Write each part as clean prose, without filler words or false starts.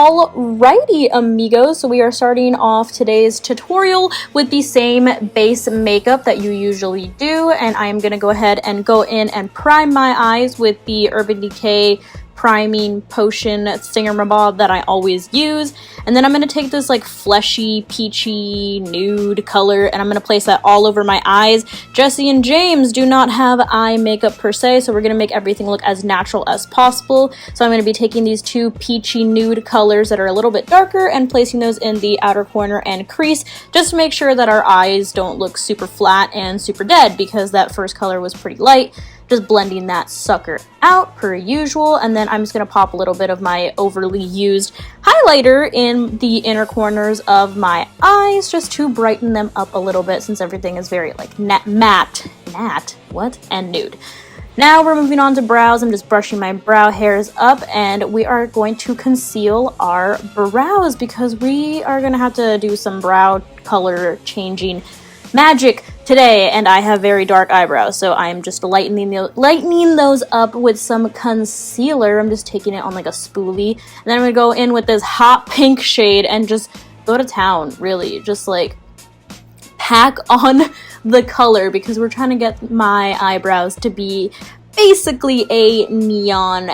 Alrighty, amigos, so we are starting off today's tutorial with the same base makeup that you usually do, and I am going to go ahead and go in and prime my eyes with the Urban Decay priming potion thingamabob that I always use. And then I'm going to take this like fleshy, peachy, nude color and I'm going to place that all over my eyes. Jesse and James do not have eye makeup per se, so we're going to make everything look as natural as possible. So I'm going to be taking these two peachy nude colors that are a little bit darker and placing those in the outer corner and crease, just to make sure that our eyes don't look super flat and super dead, because that first color was pretty light. Just blending that sucker out per usual, and then I'm just going to pop a little bit of my overly used highlighter in the inner corners of my eyes just to brighten them up a little bit, since everything is very like matte, and nude. Now we're moving on to brows. I'm just brushing my brow hairs up, and we are going to conceal our brows because we are going to have to do some brow color changing magic today, and I have very dark eyebrows, so I'm just lightening those up with some concealer. I'm just taking it on like a spoolie, and then I'm gonna go in with this hot pink shade and just go to town, really. Just like pack on the color, because we're trying to get my eyebrows to be basically a neon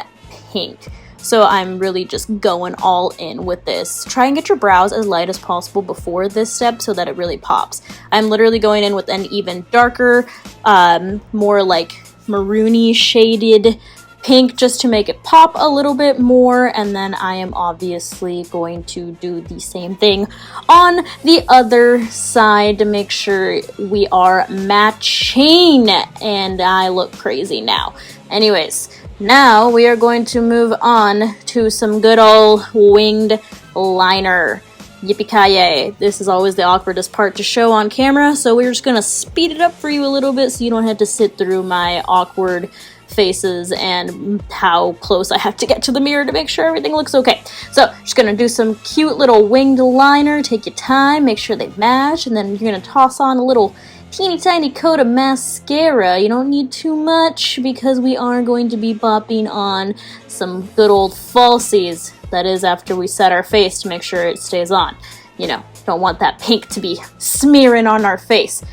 pink. So I'm really just going all in with this. Try and get your brows as light as possible before this step so that it really pops. I'm literally going in with an even darker, more like maroony shaded pink just to make it pop a little bit more. And then I am obviously going to do the same thing on the other side to make sure we are matching. And I look crazy now. Anyways, now we are going to move on to some good old winged liner. Yippee-ki-yay. This is always the awkwardest part to show on camera, so we're just going to speed it up for you a little bit so you don't have to sit through my awkward faces and how close I have to get to the mirror to make sure everything looks okay. So, just going to do some cute little winged liner. Take your time, make sure they match, and then you're going to toss on a little teeny tiny coat of mascara. You don't need too much because we are going to be bopping on some good old falsies. That is after we set our face to make sure it stays on. You know, don't want that pink to be smearing on our face.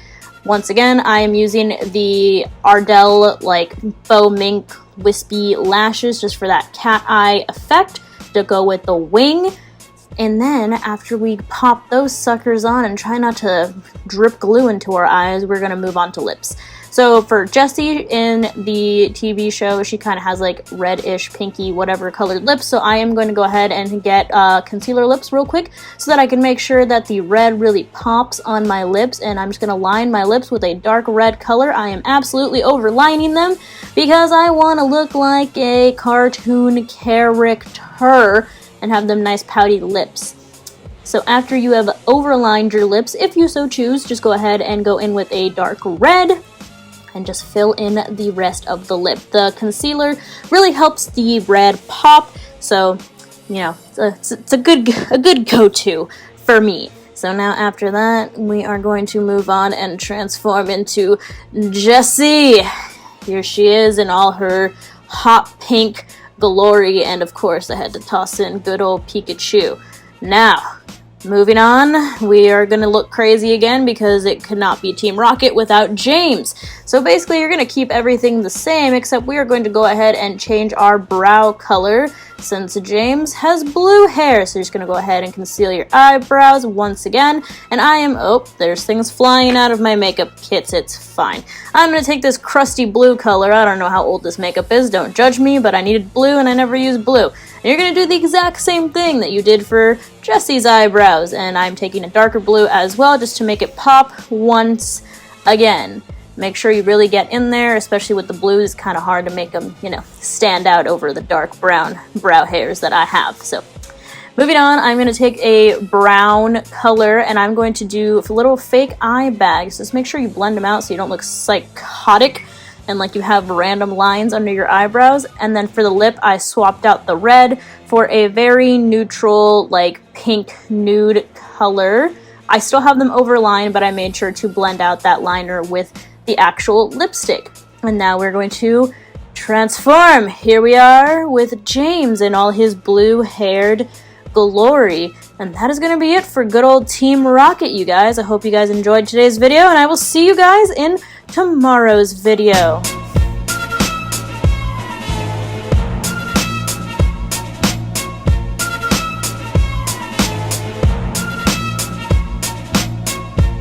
Once again, I am using the Ardell like faux mink wispy lashes just for that cat eye effect to go with the wing. And then after we pop those suckers on and try not to drip glue into our eyes, we're going to move on to lips. So for Jessie in the TV show, she kind of has like reddish, pinky, whatever colored lips. So I am going to go ahead and get concealer lips real quick so that I can make sure that the red really pops on my lips. And I'm just going to line my lips with a dark red color. I am absolutely overlining them because I want to look like a cartoon character and have them nice pouty lips. So after you have overlined your lips, if you so choose, just go ahead and go in with a dark red and just fill in the rest of the lip. The concealer really helps the red pop, so you know, it's a good go-to for me. So now after that, we are going to move on and transform into Jessie. Here she is in all her hot pink glory, and of course I had to toss in good old Pikachu. Now, moving on, we are going to look crazy again because it could not be Team Rocket without James. So basically you're going to keep everything the same, except we are going to go ahead and change our brow color since James has blue hair. So you're just going to go ahead and conceal your eyebrows once again. And I am, oh, there's things flying out of my makeup kits. It's fine. I'm going to take this crusty blue color. I don't know how old this makeup is. Don't judge me, but I needed blue and I never used blue. And you're going to do the exact same thing that you did for Jessie's eyebrows. And I'm taking a darker blue as well just to make it pop once again. Make sure you really get in there, especially with the blues. It's kind of hard to make them, you know, stand out over the dark brown brow hairs that I have. So moving on, I'm going to take a brown color and I'm going to do little fake eye bags. Just make sure you blend them out so you don't look psychotic and like you have random lines under your eyebrows. And then for the lip, I swapped out the red for a very neutral, like pink nude color. I still have them overlined, but I made sure to blend out that liner with the actual lipstick. And now we're going to transform. Here we are with James in all his blue-haired glory. And that is going to be it for good old Team Rocket, you guys. I hope you guys enjoyed today's video, and I will see you guys in tomorrow's video.